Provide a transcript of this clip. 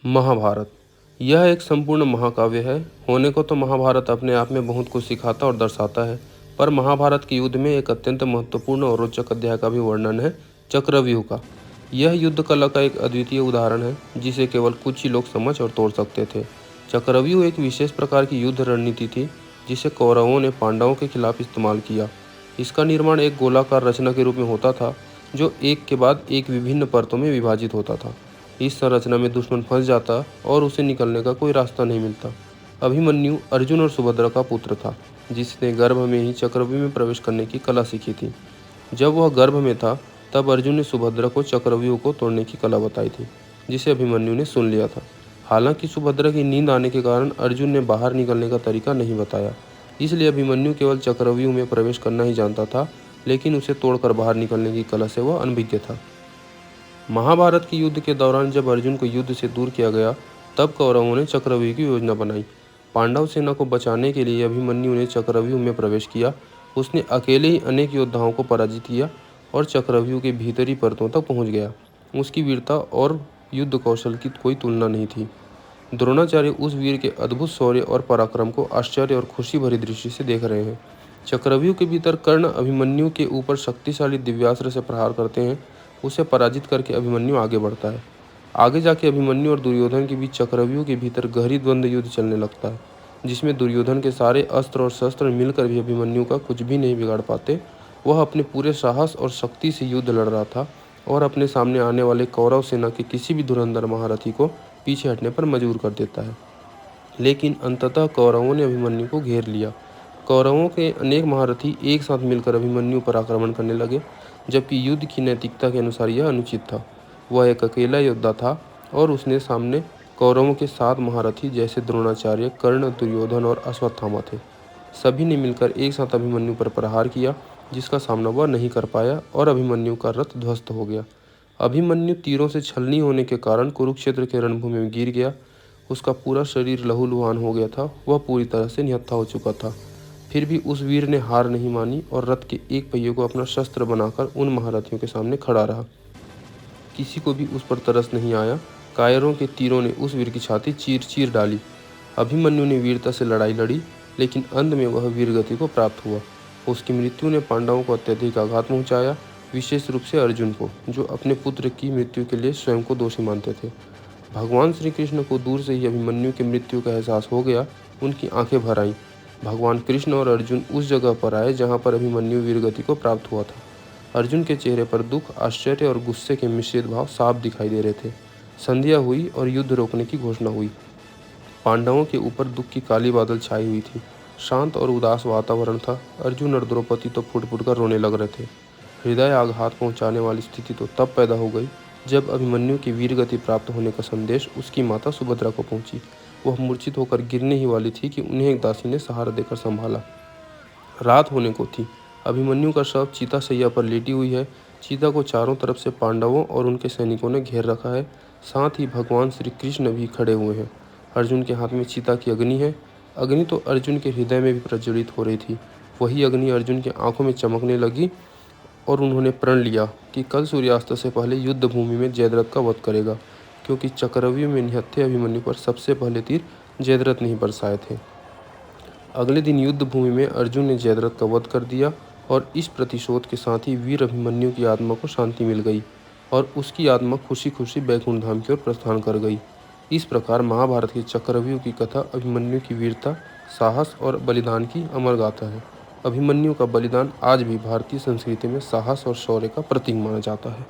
महाभारत यह एक संपूर्ण महाकाव्य है। होने को तो महाभारत अपने आप में बहुत कुछ सिखाता और दर्शाता है, पर महाभारत के युद्ध में एक अत्यंत महत्वपूर्ण और रोचक अध्याय का भी वर्णन है, चक्रव्यूह का। यह युद्ध कला का एक अद्वितीय उदाहरण है, जिसे केवल कुछ ही लोग समझ और तोड़ सकते थे। चक्रव्यूह एक विशेष प्रकार की युद्ध रणनीति थी, जिसे कौरवों ने पांडवों के खिलाफ इस्तेमाल किया। इसका निर्माण एक गोलाकार रचना के रूप में होता था, जो एक के बाद एक विभिन्न परतों में विभाजित होता था। इस संरचना में दुश्मन फंस जाता और उसे निकलने का कोई रास्ता नहीं मिलता। अभिमन्यु अर्जुन और सुभद्रा का पुत्र था, जिसने गर्भ में ही चक्रव्यूह में प्रवेश करने की कला सीखी थी। जब वह गर्भ में था, तब अर्जुन ने सुभद्रा को चक्रव्यूह को तोड़ने की कला बताई थी, जिसे अभिमन्यु ने सुन लिया था। हालांकि सुभद्रा की नींद आने के कारण अर्जुन ने बाहर निकलने का तरीका नहीं बताया, इसलिए अभिमन्यु केवल चक्रव्यूह में प्रवेश करना ही जानता था, लेकिन उसे तोड़कर बाहर निकलने की कला से वह अनभिज्ञ था। महाभारत के युद्ध के दौरान जब अर्जुन को युद्ध से दूर किया गया, तब कौरवों ने चक्रव्यूह की योजना बनाई। पांडव सेना को बचाने के लिए अभिमन्यु ने चक्रव्यूह में प्रवेश किया। उसने अकेले ही अनेक योद्धाओं को पराजित किया और चक्रव्यूह के भीतरी परतों तक पहुंच गया। उसकी वीरता और युद्ध कौशल की कोई तुलना नहीं थी। द्रोणाचार्य उस वीर के अद्भुत शौर्य और पराक्रम को आश्चर्य और खुशी भरी दृष्टि से देख रहे हैं। चक्रव्यूह के भीतर कर्ण अभिमन्यु के ऊपर शक्तिशाली दिव्यास्त्र से प्रहार करते हैं। उसे पराजित करके अभिमन्यु आगे बढ़ता है। आगे जाके अभिमन्यु और दुर्योधन के बीच चक्रव्यूह के भीतर गहरी द्वंद्व युद्ध चलने लगता है, जिसमें दुर्योधन के सारे अस्त्र और शस्त्र मिलकर भी अभिमन्यु का कुछ भी नहीं बिगाड़ पाते। वह अपने पूरे साहस और शक्ति से युद्ध लड़ रहा था और अपने सामने आने वाले कौरव सेना के किसी भी धुरंधर महारथी को पीछे हटने पर मजबूर कर देता है। लेकिन अंततः कौरवों ने अभिमन्यु को घेर लिया। कौरवों के अनेक महारथी एक साथ मिलकर अभिमन्यु पर आक्रमण करने लगे, जबकि युद्ध की नैतिकता के अनुसार यह अनुचित था। वह एक अकेला योद्धा था और उसने सामने कौरवों के 7 महारथी जैसे द्रोणाचार्य, कर्ण, दुर्योधन और अश्वत्थामा थे। सभी ने मिलकर एक साथ अभिमन्यु पर प्रहार किया, जिसका सामना वह नहीं कर पाया और अभिमन्यु का रथ ध्वस्त हो गया। अभिमन्यु तीरों से छलनी होने के कारण कुरुक्षेत्र के रणभूमि में गिर गया। उसका पूरा शरीर लहूलुहान हो गया था। वह पूरी तरह से निहत्था हो चुका था। फिर भी उस वीर ने हार नहीं मानी और रथ के एक पहिए को अपना शस्त्र बनाकर उन महारथियों के सामने खड़ा रहा। किसी को भी उस पर तरस नहीं आया। कायरों के तीरों ने उस वीर की छाती चीर चीर डाली। अभिमन्यु ने वीरता से लड़ाई लड़ी, लेकिन अंत में वह वीरगति को प्राप्त हुआ। उसकी मृत्यु ने पांडवों को अत्यधिक आघात पहुंचाया, विशेष रूप से अर्जुन को, जो अपने पुत्र की मृत्यु के लिए स्वयं को दोषी मानते थे। भगवान श्री कृष्ण को दूर से ही अभिमन्यु की मृत्यु का एहसास हो गया। उनकी आंखें भर आईं। भगवान कृष्ण और अर्जुन उस जगह पर आए जहां पर अभिमन्यु वीरगति को प्राप्त हुआ था। अर्जुन के चेहरे पर दुख, आश्चर्य और गुस्से के मिश्रित भाव साफ दिखाई दे रहे थे। संध्या हुई और युद्ध रोकने की घोषणा हुई। पांडवों के ऊपर दुख की काली बादल छाई हुई थी। शांत और उदास वातावरण था। अर्जुन और द्रौपदी तो फुट फुट कर रोने लग रहे थे। हृदय आघात पहुंचाने वाली स्थिति तो तब पैदा हो गई जब अभिमन्यु की वीरगति प्राप्त होने का संदेश उसकी माता सुभद्रा को पहुंची। वह मूर्छित होकर गिरने ही वाली थी कि उन्हें एक दासी ने सहारा देकर संभाला। रात होने को थी। अभिमन्यु का शव चीता सैया पर लेटी हुई है। चीता को चारों तरफ से पांडवों और उनके सैनिकों ने घेर रखा है। साथ ही भगवान श्री कृष्ण भी खड़े हुए हैं। अर्जुन के हाथ में चीता की अग्नि है। अग्नि तो अर्जुन के हृदय में भी प्रज्वलित हो रही थी। वही अग्नि अर्जुन की आंखों में चमकने लगी और उन्होंने प्रण लिया कि कल सूर्यास्त से पहले युद्ध भूमि में जयद्रथ का वध करेगा, क्योंकि चक्रव्यूह में निहत्थे अभिमन्यु पर सबसे पहले तीर जयद्रथ ने ही बरसाए थे। अगले दिन युद्ध भूमि में अर्जुन ने जयद्रथ का वध कर दिया और इस प्रतिशोध के साथ ही वीर अभिमन्यु की आत्मा को शांति मिल गई और उसकी आत्मा खुशी खुशी बैकुंठ धाम की ओर प्रस्थान कर गई। इस प्रकार महाभारत के चक्रव्यूह की कथा अभिमन्यु की वीरता, साहस और बलिदान की अमर गाथा है। अभिमन्यु का बलिदान आज भी भारतीय संस्कृति में साहस और शौर्य का प्रतीक माना जाता है।